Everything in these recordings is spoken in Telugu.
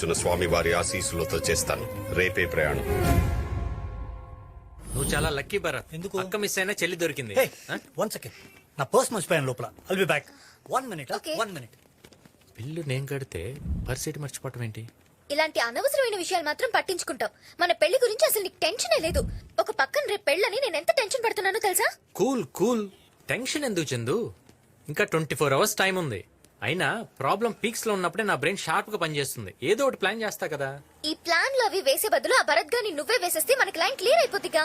స్వామి వారి ఆశీస్సులతో చేస్తాను. రేపే ప్రయాణం. నువ్వు చాలా లక్కీ భరత్. ఎందుకు? అక్క మిస్ అయినా చెల్లి దొరికింది. వన్ సెకండ్, నా పర్స్ మర్చిపోయాను లోపల. I'll be back. 1 minute. Okay. 1 minute. Bill నేను కడితే పరిస్థితి మర్చిపోవటం ఏంటి? ఇలాంటి అనవసరమైన విషయాలు మాత్రం పట్టించుకుంటాం. మన పెళ్లి గురించి అసలు నీకు టెన్షనే లేదు. ఒక పక్కన రేపు పెళ్ళని నేను ఎంత టెన్షన్ పడుతున్నానో తెలుసా? Cool cool. టెన్షన్ ఎందుకు చందు? ఇంకా 24 hours టైం ఉంది. అయినా ప్రాబ్లం పీక్స్ లో ఉన్నప్పుడే నా బ్రెయిన్ షార్ప్ గా పనిచేస్తుంది. ఏదో ఒకటి ప్లాన్ చేస్తా కదా. ఈ ప్లాన్ లో అవి వేసే బదులు ఆ భరత్ గాని నువ్వే వేసేస్తే మనకి లైన్ క్లియర్ అయిపోద్దిగా.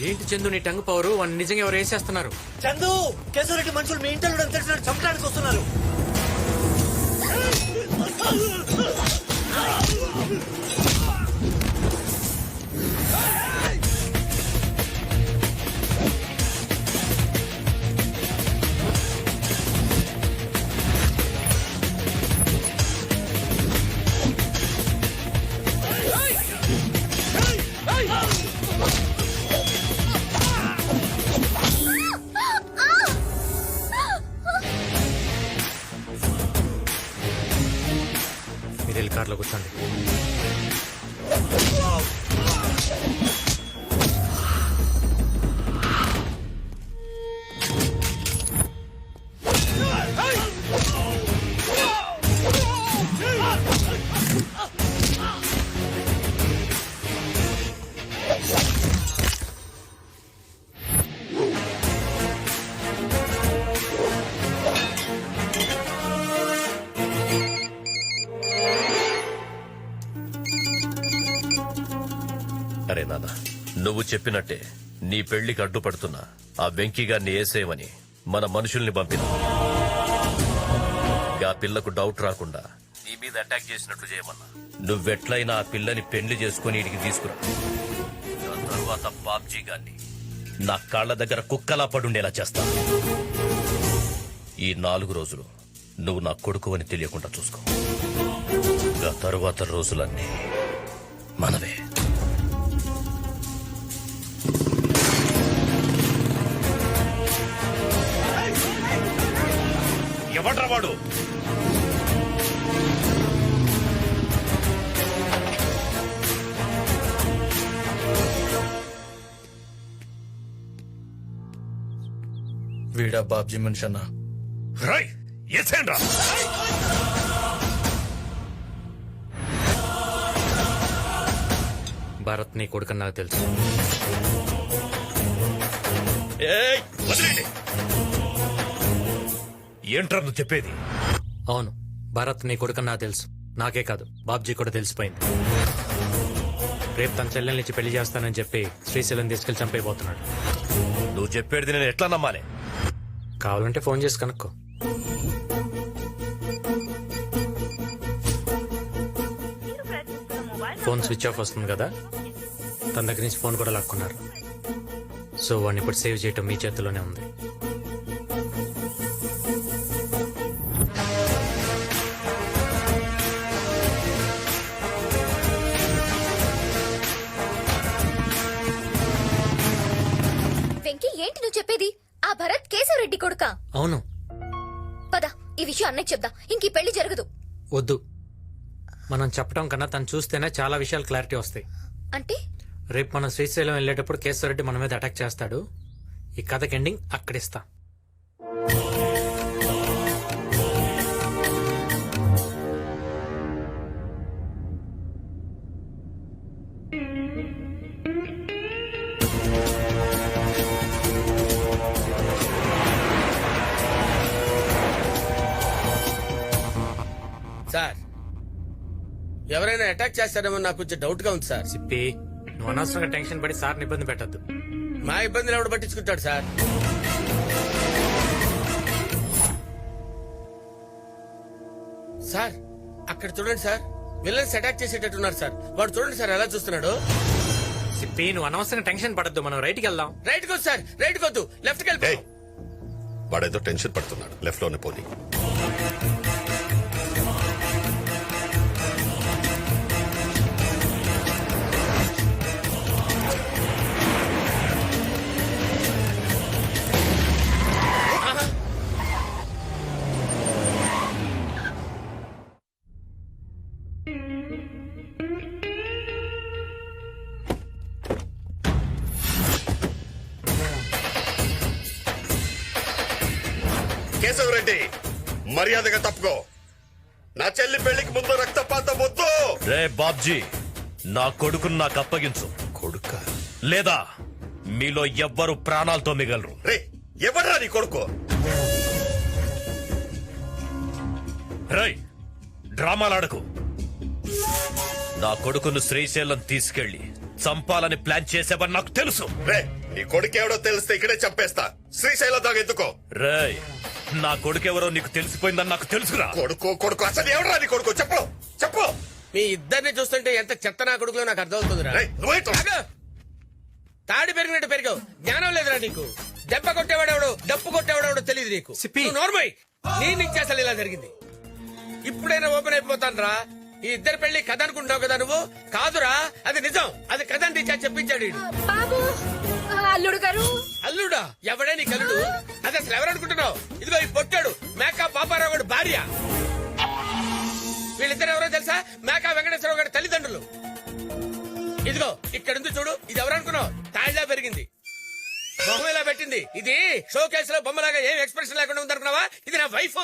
ఏంటి చందు నీ టంగ్ పవరు? వాడిని నిజంగా ఎవరు వేసేస్తున్నారు? చందు, కేశవరెడ్డి మనుషులు మీ ఇంట్లో తెలిసినట్టు చంపడానికి వస్తున్నారు. మీరు వెళ్ళి కార్లో కూర్చోండి. అరే నాన్న, నువ్వు చెప్పినట్టే నీ పెళ్లికి అడ్డుపడుతున్నా ఆ వెంకీగారిని ఏసేయమని మన మనుషుల్ని పంపిన. ఆ పిల్లకు డౌట్ రాకుండా నీ మీద అటాక్ చేసినట్లు చేయమన్నా. నువ్వెట్లయినా ఆ పిల్లని పెళ్లి చేసుకుని ఇడికి తీసుకురా. ఆ తరువాత బాబ్జీ గారిని నా కాళ్ల దగ్గర కుక్కలా పడుండేలా చేస్తా. ఈ 4 రోజులు నువ్వు నా కొడుకు అని తెలియకుండా చూసుకో. ఆ తరువాత రోజులన్నీ మనవే. ఎవడ్రా వాడు? వీడా బాబ్జీ మనిషి అన్నా? రై ఎసేండ్రా. భరత్ నీ కొడుకని నాకు తెలుసు. ఏయ్, వదిలేండి. ఏంట్రా నువ్వు చెప్పేది? అవును, భరత్ నీ కొడుకని నాకు తెలుసు. నాకే కాదు, బాబ్జీ కూడా తెలిసిపోయింది. రేపు తన చెల్లెల్నిచ్చి పెళ్లి చేస్తానని చెప్పి శ్రీశైలం తీసుకెళ్లి చంపైపోతున్నాడు. నువ్వు చెప్పేది నేను ఎట్లా నమ్మాలి? కావాలంటే ఫోన్ చేసి కనుక్కో. ఫోన్ స్విచ్ ఆఫ్ వస్తుంది కదా, తన దగ్గర నుంచి ఫోన్ కూడా లాక్కున్నారు. సో వాడిని ఇప్పుడు సేవ్ చేయటం మీ చేతిలోనే ఉంది. వెంకీ, ఏంటి నువ్వు చెప్పేది? ఆ భరత్ కేశవరెడ్డి కొడుకా? అవును. పద, ఈ విషయం అన్నయ్య చెప్దా. ఇంక ఈ పెళ్లి జరగదు. వద్దు, మనం చెప్పడం కన్నా తను చూస్తేనే చాలా విషయాలు క్లారిటీ వస్తాయి. అంటే రేపు మనం శ్రీశైలం వెళ్ళేటప్పుడు కేశవరెడ్డి మన మీద అటాక్ చేస్తాడు. ఈ కథకి ఎండింగ్ అక్కడిస్తా. సార్, ఎవరైనా అటాక్ చేస్తారేమో నాకు కొంచెం డౌట్ గా ఉంది సార్. సిప్పి, నువ్వు అనవసరంగా టెన్షన్ పడి సార్ని ఇబ్బంది పెట్టద్దు. మా ఇబ్బందులు ఎవడు పట్టించుకుంటాడు సార్? సార్, అక్కడ చూడండి సార్, విలన్స్ అటాక్ చేసేటట్టున్నారు సార్. వాడు చూడండి సార్ ఎలా చూస్తున్నాడు. సిప్పి, నువ్వు అనవసరంగా టెన్షన్ పడద్దు. మనం రైట్కి వెళ్దాం. రైట్ కొద్దు సార్, రైట్ కొద్దు, లెఫ్ట్ కి వెళ్ళిపో. ఏయ్, వాడేదో టెన్షన్ పడుతున్నాడు. లెఫ్ట్ లోనే పోనీ. కేశవరెడ్డి మర్యాదగా తప్పుకో. నా చెల్లి పెళ్లికి ముందు రక్తపాతం వద్దు. రే బాబ్జీ, నా కొడుకును నాకు అప్పగించు. కొడుక లేదా మీలో ఎవ్వరు ప్రాణాలతో మిగలరు. రే ఎవడ్రా నీ కొడుకు? రై డ్రామాలాడకు. నా కొడుకును శ్రీశైలం తీసుకెళ్లి చంపాలని ప్లాన్ చేసేవని నాకు తెలుసు. రే నీ కొడుకు ఎవడో తెలిస్తే ఇక్కడే చంపేస్తా. శ్రీశైలం దాకా ఎందుకో. రేయ్, నా కొడుకెవరో నీకు తెలిసిపోయిందని నాకు తెలుసురా. కొడుకు అసలు ఎవడరా నీ కొడుకు? చెప్పు చెప్పు. మీ ఇద్దరిని చూస్తుంటే ఎంత చెత్త నా కొడుకులో నాకు అర్థమవుతుందిరా. రేయ్, నువ్వేంట్రా? ఆగు. తాడి పెరిగినట్టు పెరిగావు. జ్ఞానం లేదురా నీకు. దెబ్బ కొట్టేవాడెవడు డప్పు కొట్టేవాడెవడో తెలియదు నీకు. సిప్పి. నువ్వు నోర్మై. నీ నుంచి అసలు ఇలా జరిగింది. ఇప్పుడైనా ఓపెన్ అయిపోతాను రా. ఈ ఇద్దరు పెళ్లి కథ అనుకుంటావు కదా నువ్వు. కాదురా, అది నిజం. అది కథ అని టీచర్ చెప్పించాడు ఈడు. బాబు అల్లుడు గారు. అల్లుడా? ఎవడే నీ కల్లుడు? అది అసలు ఎవరు అనుకుంటున్నావు? ఇదిగో ఈ పొట్టాడు మేకా పాపారావు గారి భార్య. వీళ్ళిద్దరు ఎవరో తెలుసా? మేకా వెంకటేశ్వరరావు గారి తల్లిదండ్రులు. ఇదిగో ఇక్కడ ఉంది చూడు. ఇది ఎవరు అనుకున్నావు? తాయిలా పెరిగింది, బొమ్మ ఇలా పెట్టింది. ఇది షో కేసులో బొమ్మలాగా ఏం ఎక్స్ప్రెషన్ లేకుండా ఉందనుకున్నావా? ఇది నా వైఫ్.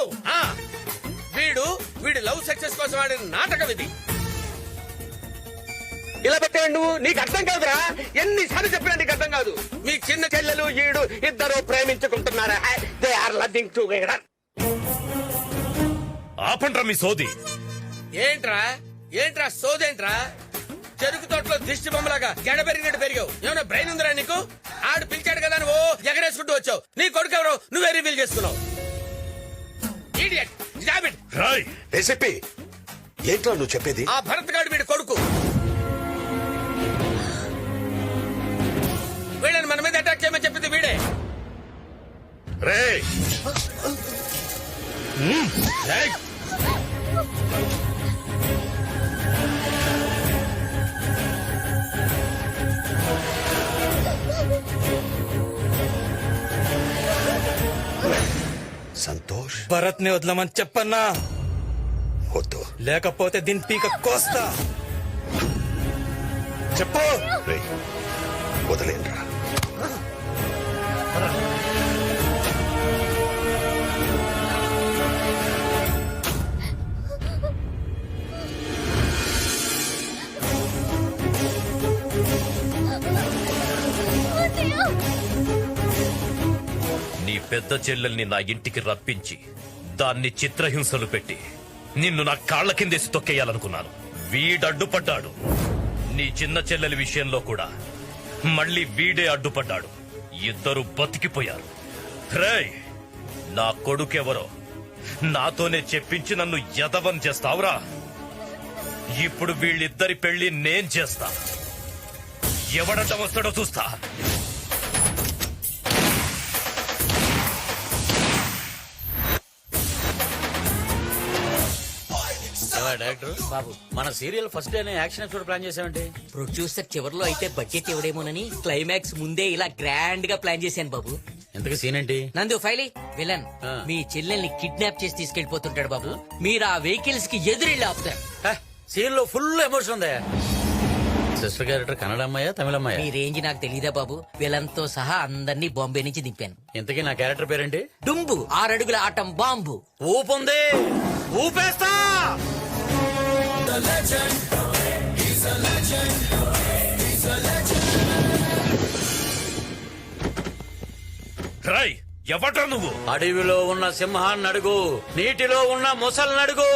వీడు లవ్ సక్సెస్ కోసం ఆడిన నాటకం ఇది. ఇలా పెట్టాడు నువ్వు. నీకు అర్థం కాదురా. ఎన్నిసార్లు చెప్పినా నీకు అర్థం కాదు. మీ చిన్న చెల్లెలు ఈడు ఇద్దరు ప్రేమించుకుంటున్నారా? They are loving together. ఆపండ్రా మీ సోది. ఏంట్రా సోదేంట్రా? చెరుకు తోటలో దిష్టి బొమ్మలాగా గెడ పెరిగినట్టు పెరిగావు. ఏమైనా బ్రెయిన్ ఉందిరా నీకు? ఆడు పిలిచాడు కదా నువ్వు ఎగరేసుకుంటూ వచ్చావు. నీ కొడుకు ఎవరో నువ్వే రివీల్ చేసుకున్నావు. Idiot. Damn it. Rai ACP ఏంట్రా నువ్వు చెప్పేది? ఆ భరత్ గాడు వీడి కొడుకు. వీళ్ళని మన మీద అటాక్ చేయమని చెప్పింది వీడే. రే రేయ్. సంతోష్ భరత్ ని వదలమని చెప్పన్నా, వద్దు. లేకపోతే దీని పీక కోస్తా. చెప్పు. రే వదిలేండ్రా. నీ పెద్ద చెల్లెల్ని నా ఇంటికి రప్పించి దాన్ని చిత్రహింసలు పెట్టి నిన్ను నా కాళ్ల కిందేసి తొక్కేయాలనుకున్నాను. వీడడ్డుపడ్డాడు. నీ చిన్న చెల్లెలి విషయంలో కూడా మళ్ళీ వీడే అడ్డుపడ్డాడు. ఇద్దరు బతికిపోయారు. రేయ్, నా కొడుకెవరో నాతోనే చెప్పించి నన్ను యదవం చేస్తావురా. ఇప్పుడు వీళ్ళిద్దరి పెళ్లి నేను చేస్తా. ఎవడడ్డ వస్తాడో చూస్తా. డైరెక్టర్ బాబు, మన serial first day action episode plan చేసామండి. ప్రొడ్యూసర్ చివర్లో అయితే బడ్జెట్ ఇవ్వడేమోనని క్లైమాక్స్ ముందే ఇలా గ్రాండ్ గా ప్లాన్ చేశాను బాబు. ఎంతగా సీన్ ఏంటి? నందు ఫైలీ విలన్ ఆ. మీ చెల్లెల్ని కిడ్నాప్ చేసి తీసుకెళ్లిపోతుంటాడు బాబు. మీరు ఆ వెహికల్స్ కి ఎదురెళ్ళి ఆపుతారు. సీన్ లో ఫుల్ ఎమోషన్ ఉంది. సిస్టర్ క్యారెక్టర్ కన్నడ అమ్మాయా తమిళ అమ్మాయా? మీ రేంజ్ నాకు తెలీదా బాబు. విలన్ తో సహా అందరినీ బాంబే నుంచి దింపాను. ఇంతకీ నా క్యారెక్టర్ పేరేంటి? డుంబు 6 అడుగుల ఆటం బాంబు. ఊపుంది, ఊపేస్తా. రాయ్, ఎవడ్రా నువ్వు? అడవిలో ఉన్న సింహాన్ని అడుగు, నీటిలో ఉన్న మొసల్ని అడుగు,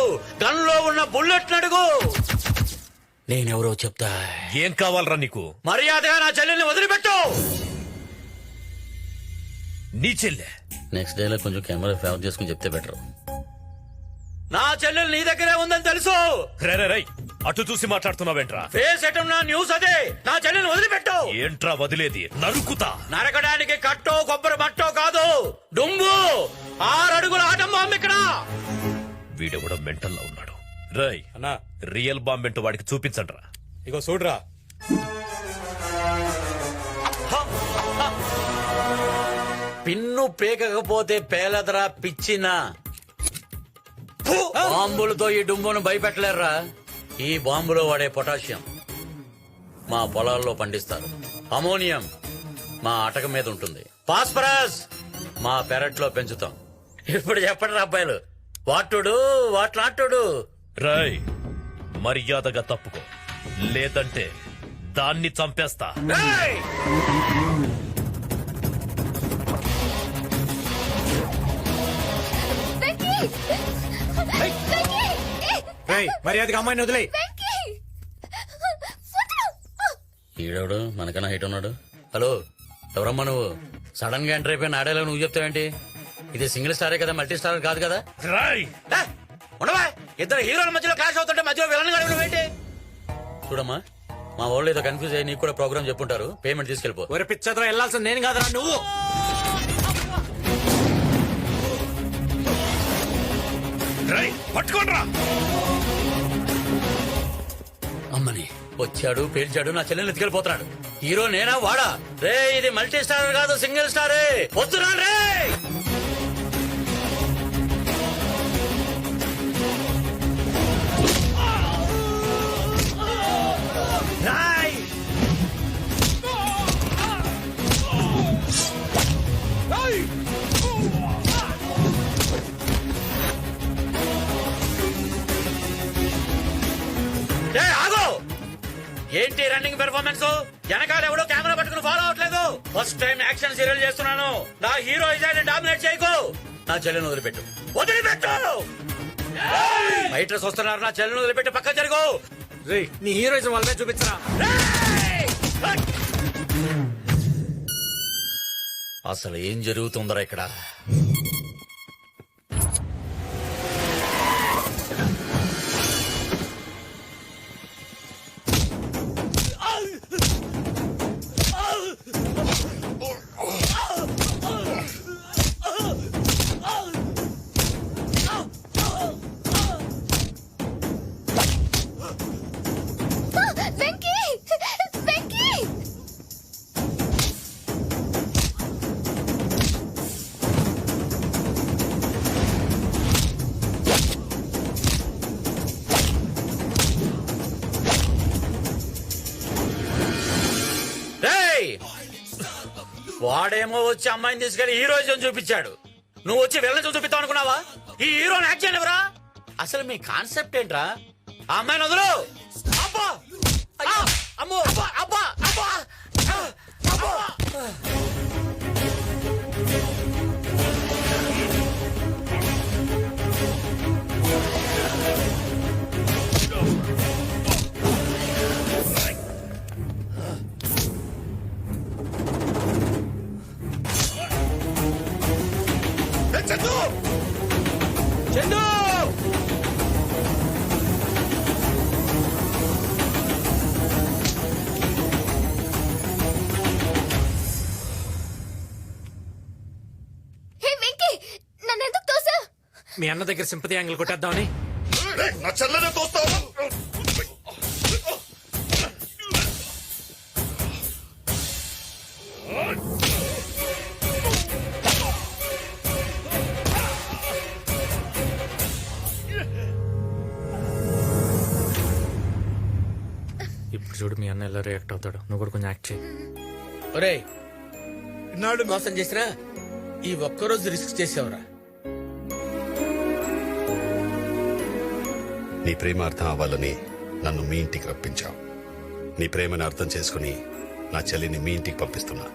గన్లో ఉన్న బుల్లెట్ అడుగు. నేనెవరో చెప్తా. ఏం కావాలరా నీకు? మర్యాదగా నా చెల్లెల్ని వదిలిపెట్టు. నీ చెల్లె? నెక్స్ట్ డే లో కొంచెం కెమెరా ఫేవర్ చేసుకుని చెప్తే బెటర్. నా చెల్లెలు నీ దగ్గరే ఉందని తెలుసు. రై అటు చూసి మాట్లాడుతున్నావేంట్రా? ఫేస్ ఎటున్నా న్యూస్ అదే. నా చెల్లెల్ని వదిలిపెట్టు. ఏంట్రా వదిలేది? నరుకుతా. నరకడానికి కట్టో కొబ్బరి మట్టో కాదు, డుంబు 6 అడుగుల ఆటం బాంబు ఇక్కడ. వీడెవడో మెంటల్లో ఉన్నాడు. రై అన్నా రియల్ బాంబ్ ఏంటో వాడికి చూపించండ్రా. ఇగో చూడరా. పిన్ను పేకకపోతే పేలదరా పిచ్చినా. బాంబులతో ఈ డుంబును భయపెట్టలేరురా. ఈ బాంబులో వాడే పొటాషియం మా పొలాల్లో పండిస్తారు. అమోనియం మా అటక మీద ఉంటుంది. ఫాస్ఫరస్ మా పెరట్లో పెంచుతాం. ఇప్పుడు చెప్పండి అబ్బాయిలు వాటుడు వాట్లాటుడు. రాయ్ మర్యాదగా తప్పుకో, లేదంటే దాన్ని చంపేస్తా. వెంకీ! వెంకీ! ఏ, మర్యాదగా అమ్మాయిని వదిలే. వెంకీ! వదలు! ఈడోడు మనకన్నా హైట్ ఉన్నాడు. హలో ఎవరమ్మా నువ్వు? సడన్ గా ఎంటర్ అయిపోయిన ఆడేలా నువ్వు చెప్తావేంటి? ఇది సింగిల్ స్టారే కదా, మల్టీ స్టార్ కాదు కదా. రాయ్ ఉండవా, ఇద్దరు హీరోల మధ్యలో క్లాష్ అవుతుంటే మధ్యలో విలన్ గాడు నువ్వేంటి? చూడమ్మా, మా వాళ్ళు ఏదో కన్ఫ్యూజ్ అయ్యి నీకు కూడా ప్రోగ్రామ్ చెప్పుంటారు. పేమెంట్ తీసుకెళ్ళిపో. ఒరే పిచ్చద్రా, వెళ్ళాల్సింది నేను కాదురా నువ్వు. రాయ్ పట్టుకోండ్రా. అమ్మని వచ్చాడు పేల్చాడు, నా చెల్లెల్ని ఎత్తుకెళ్ళిపోతున్నాడు. హీరో నేనా వాడా? రే ఇది మల్టీ స్టార్ కాదు, సింగిల్ స్టారే. వస్తున్నా రే. రాయ్ రే, ఆగు! ఏంటి రన్నింగ్ పెర్ఫార్మెన్స్? వెనకాల ఎవడో కెమెరా పట్టుకుని ఫాలో అవట్లేదు. ఫస్ట్ టైం యాక్షన్ సీరియల్ చేస్తున్నాను. నా హీరో ఇజాన్ని డామినేట్ చేయకు. నా చెల్లెని వదిలిపెట్టు, వదిలిపెట్టు. ఫైటర్స్ వస్తున్నారు, నా చెల్లెని వదిలిపెట్టి పక్క జరుగు. రే నీ హీరోయిజం వాళ్ళనే చూపించరా. అసలు ఏం జరుగుతుందరా ఇక్కడ? వెంకీ! వెంకీ! రేయ్! వాడేమో వచ్చి అమ్మాయిని తీసుకెళ్లి హీరోయిజం చూపించాడు. నువ్వు వచ్చి వెళ్ళని చూపిస్తావు అనుకున్నావా? ఈ హీరోని యాక్ట్ చేయనివరా? అసలు మీ కాన్సెప్ట్ ఏంట్రా? ఆ అమ్మాయిని వదులు. అబ్బా! ఆ! అమ్మో! అబ్బా! అబ్బా! అబ్బా! ఆ! అబ్బా! చందు! చందు! హే వెంకీ! నన్ను ఎందుకు తోసా? మీ అన్న దగ్గర సింపతి యాంగిల్ కొట్టేద్దామని. రేయ్, నా చెల్లెనే తోస్తావా? ఇప్పుడు చూడు మీ అన్న ఎలా రియాక్ట్ అవుతాడు. నువ్వు కూడా కొంచెం యాక్ట్ చేయి. ఒరేయ్, ఇన్నాళ్ళు మోసం చేసినా ఈ ఒక్కరోజు రిస్క్ చేసావురా. నీ ప్రేమ అర్థం అవ్వాలని నన్ను మీ ఇంటికి రప్పించావు. నీ ప్రేమను అర్థం చేసుకుని నా చెల్లిని మీ ఇంటికి పంపిస్తున్నా.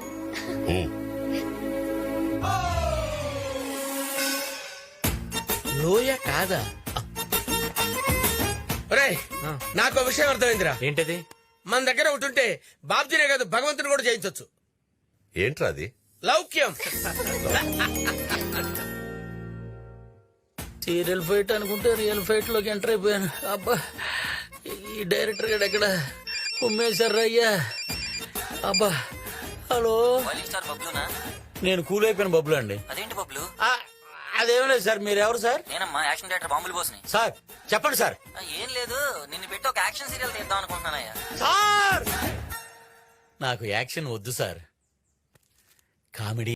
లోయ కాదా? ఒరేయ్, నాకు విషయం అర్థమైందిరా. ఏంటది? మన దగ్గర ఒకటి ఉంటే బాబ్జీనే కాదు భగవంతుని కూడా జయించొచ్చు. ఏంట్రా అది? లౌక్యం. సీరియల్ ఫైట్ అనుకుంటే రియల్ ఫైట్ లోకి ఎంటర్ అయిపోయాను. అబ్బా, ఈ డైరెక్టర్ గడు ఎక్కడ ఉమ్మేశారు అయ్యా. అబ్బా, హలో, స్టార్ బబ్లునా? నేను కూల్ అయిపోయిన బబ్బులు అండి. అదేంటి బబ్లు? అదేం లేదు సార్. మీరు ఎవరు సార్? నేనమ్మా యాక్షన్ డైరెక్టర్ బాంబులు బోస్ని. సార్ చెప్పండి సార్. ఏం లేదు, నిన్ను పెట్టి ఒక యాక్షన్ సీరియల్ తీద్దాం అనుకుంటున్నానయ్యా. సార్ నాకు యాక్షన్ వద్దు సార్, కామెడీ